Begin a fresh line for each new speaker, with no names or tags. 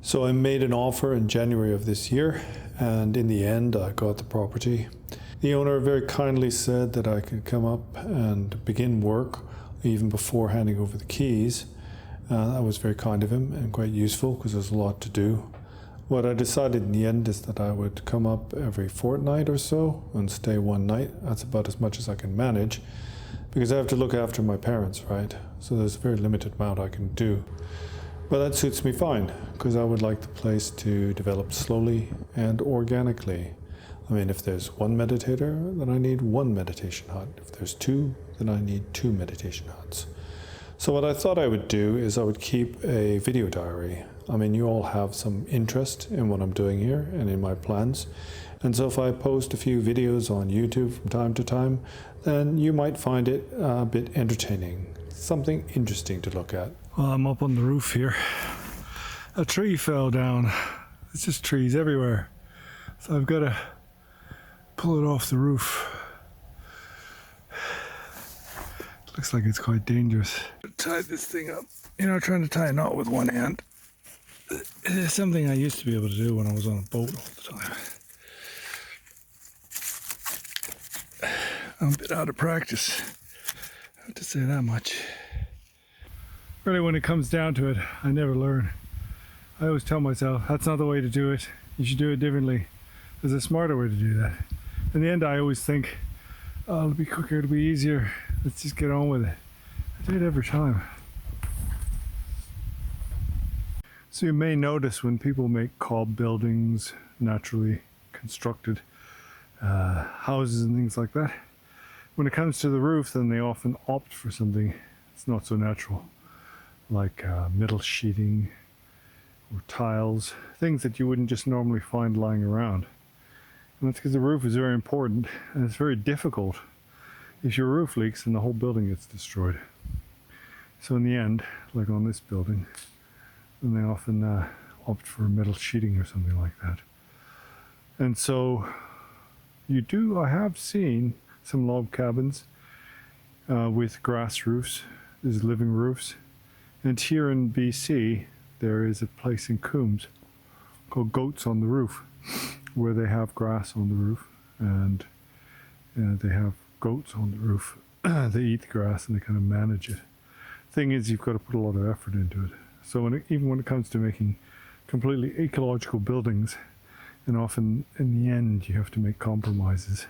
So I made an offer in January of this year, and in the end I got the property. The owner very kindly said that I could come up and begin work even before handing over the keys. That was very kind of him and quite useful because there's a lot to do. What I decided in the end is that I would come up every fortnight or so and stay one night. That's about as much as I can manage because I have to look after my parents, right? So there's a very limited amount I can do. But that suits me fine because I would like the place to develop slowly and organically. I mean, if there's one meditator, then I need one meditation hut. If there's two, then I need two meditation huts. So what I thought I would do is I would keep a video diary. I mean, you all have some interest in what I'm doing here and in my plans. And so if I post a few videos on YouTube from time to time, then you might find it a bit entertaining, something interesting to look at. Well, I'm up on the roof here. A tree fell down. It's just trees everywhere. So I've got to pull it off the roof. Looks like it's quite dangerous. Tie this thing up. You know, trying to tie a knot with one hand. It's something I used to be able to do when I was on a boat all the time. I'm a bit out of practice. I have to say that much. Really, when it comes down to it, I never learn. I always tell myself, that's not the way to do it. You should do it differently. There's a smarter way to do that. In the end, I always think, oh, it'll be quicker, it'll be easier. Let's just get on with it. I do it every time. So you may notice when people make cob buildings, naturally constructed houses and things like that, when it comes to the roof, then they often opt for something that's not so natural, like metal sheeting or tiles, things that you wouldn't just normally find lying around. And that's because the roof is very important and it's very difficult. If your roof leaks, then the whole building gets destroyed. So in the end, like on this building, then they often opt for metal sheeting or something like that. And so I have seen some log cabins with grass roofs, there's living roofs. And here in BC, there is a place in Coombs called Goats on the Roof, where they have grass on the roof and they have goats on the roof. They eat the grass and they kind of manage it. Thing is, you've got to put a lot of effort into it. So even when it comes to making completely ecological buildings, and often in the end you have to make compromises.